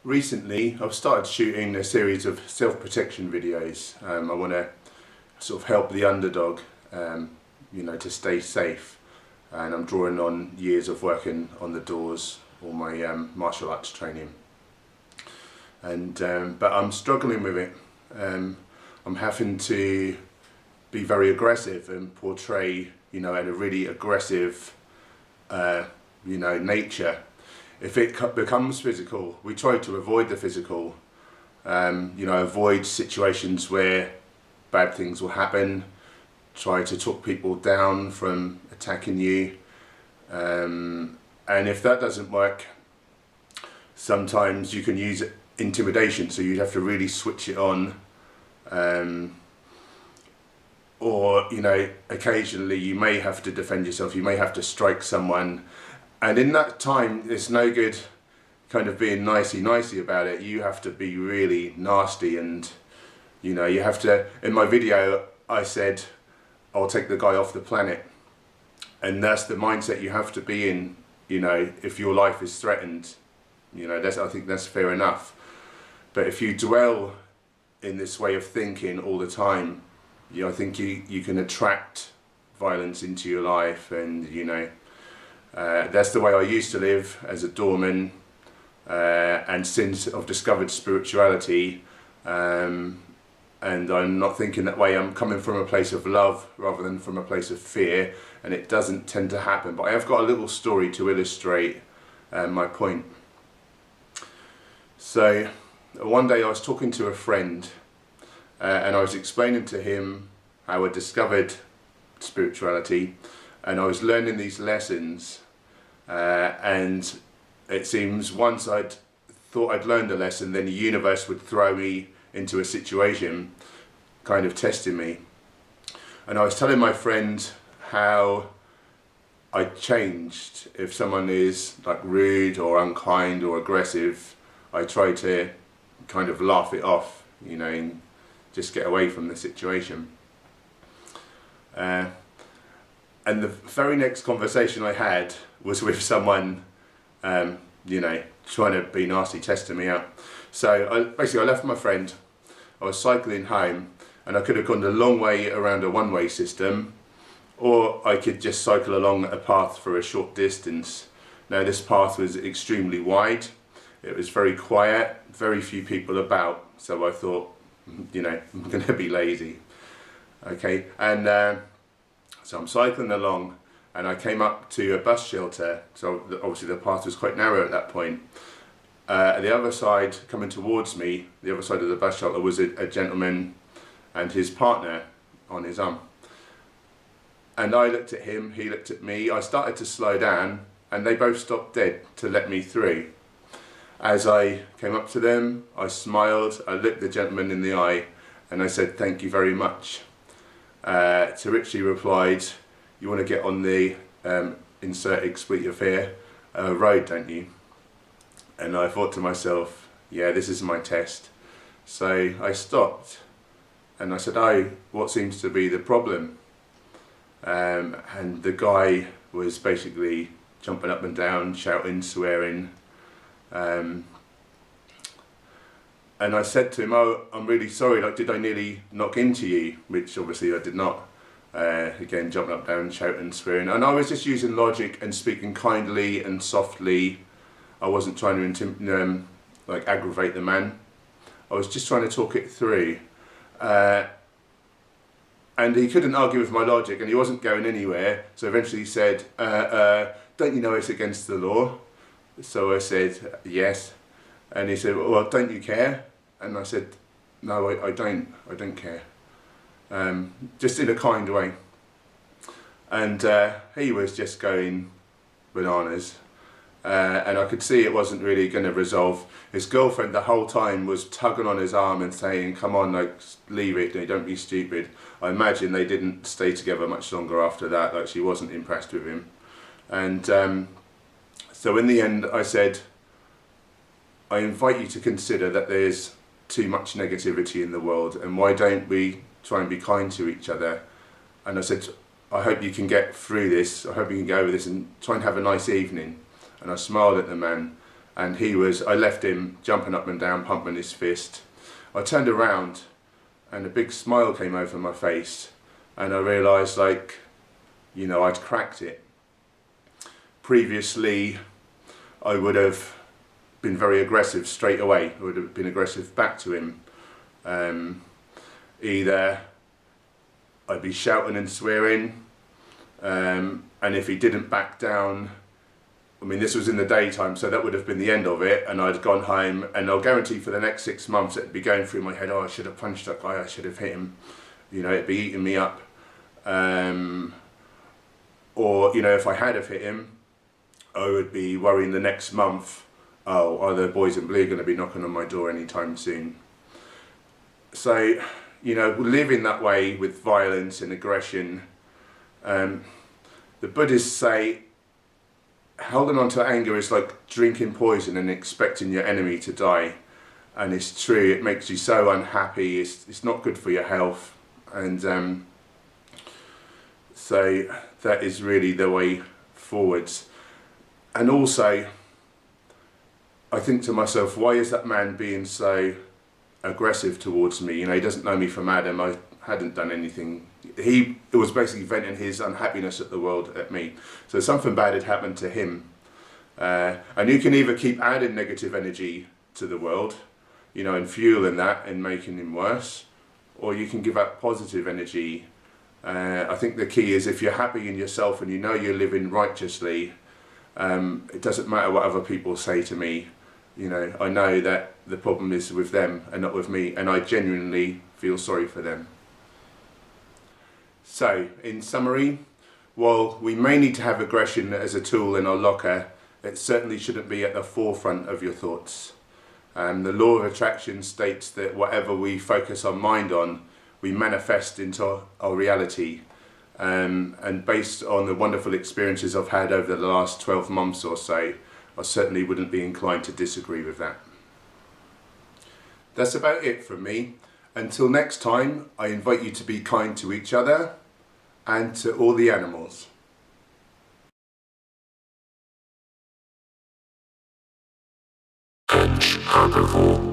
Recently, I've started shooting a series of self-protection videos. I want to sort of help the underdog, to stay safe. And I'm drawing on years of working on the doors, all my martial arts training. But I'm struggling with it. I'm having to be very aggressive and portray, in a really aggressive, nature. If it becomes physical, we try to avoid the physical, avoid situations where bad things will happen, try to talk people down from attacking you. And if that doesn't work, sometimes you can use intimidation, so you'd have to really switch it on. Or, occasionally you may have to defend yourself, you may have to strike someone. And in that time, it's no good kind of being nicey about it. You have to be really nasty, and you have to. In my video, I said, I'll take the guy off the planet. And that's the mindset you have to be in, if your life is threatened. I think that's fair enough. But if you dwell in this way of thinking all the time, I think you can attract violence into your life. And that's the way I used to live as a doorman, and since I've discovered spirituality, and I'm not thinking that way, I'm coming from a place of love rather than from a place of fear, and it doesn't tend to happen. But I have got a little story to illustrate my point. So one day I was talking to a friend, and I was explaining to him how I discovered spirituality, and I was learning these lessons, and it seems once I'd thought I'd learned a lesson, then the universe would throw me into a situation kind of testing me. And I was telling my friend how I changed. If someone is like rude or unkind or aggressive, I try to kind of laugh it off, and just get away from the situation. And the very next conversation I had was with someone, trying to be nasty, testing me out. So I left my friend, I was cycling home, and I could have gone the long way around a one-way system, or I could just cycle along a path for a short distance. Now this path was extremely wide, it was very quiet, very few people about, so I thought, I'm going to be lazy. Okay, and so I'm cycling along, and I came up to a bus shelter, so obviously the path was quite narrow at that point. The other side, coming towards me, the other side of the bus shelter, was a gentleman and his partner on his arm. And I looked at him, he looked at me, I started to slow down, and they both stopped dead to let me through. As I came up to them, I smiled, I looked the gentleman in the eye, and I said, "Thank you very much." To which he replied, "You want to get on the insert expletive here road, don't you?" And I thought to myself, yeah, this is my test. So I stopped and I said, "Oh, what seems to be the problem?" And the guy was basically jumping up and down, shouting, swearing. And I said to him, "Oh, I'm really sorry, did I nearly knock into you?" Which obviously I did not. Again, jumping up, down, shouting, swearing. And I was just using logic and speaking kindly and softly. I wasn't trying to aggravate the man. I was just trying to talk it through. And he couldn't argue with my logic, and he wasn't going anywhere. So eventually he said, "Don't you know it's against the law?" So I said, "Yes." And he said, "Well, don't you care?" And I said, "No, I don't care." Just in a kind way. And he was just going bananas. And I could see it wasn't really going to resolve. His girlfriend the whole time was tugging on his arm and saying, "Come on, leave it, don't be stupid." I imagine they didn't stay together much longer after that, she wasn't impressed with him. And so in the end I said, "I invite you to consider that there's too much negativity in the world, and why don't we try and be kind to each other?" And I said, "I hope you can get through this, I hope you can get over this and try and have a nice evening." And I smiled at the man, and I left him jumping up and down, pumping his fist. I turned around and a big smile came over my face, and I realised, like, you know, I'd cracked it. Previously, I would have been very aggressive straight away. I would have been aggressive back to him. Either I'd be shouting and swearing, and if he didn't back down, I mean, this was in the daytime, so that would have been the end of it, and I'd gone home, and I'll guarantee for the next 6 months it'd be going through my head, oh, I should have punched that guy, I should have hit him, you know, it'd be eating me up. Or, you know, if I had have hit him, I would be worrying the next month, oh, are the boys in blue going to be knocking on my door anytime soon? So, you know, living that way with violence and aggression, the Buddhists say holding on to anger is like drinking poison and expecting your enemy to die. And it's true, it makes you so unhappy, it's not good for your health. And so that is really the way forwards. And also, I think to myself, why is that man being so aggressive towards me? You know, he doesn't know me from Adam. I hadn't done anything. It was basically venting his unhappiness at the world at me. So something bad had happened to him. And you can either keep adding negative energy to the world, you know, and fueling that and making him worse, or you can give out positive energy. I think the key is if you're happy in yourself and you know you're living righteously, it doesn't matter what other people say to me. You know, I know that the problem is with them and not with me, and I genuinely feel sorry for them. So, in summary, while we may need to have aggression as a tool in our locker, it certainly shouldn't be at the forefront of your thoughts. The law of attraction states that whatever we focus our mind on, we manifest into our reality. And based on the wonderful experiences I've had over the last 12 months or so, I certainly wouldn't be inclined to disagree with that. That's about it from me. Until next time, I invite you to be kind to each other and to all the animals. Herbivore.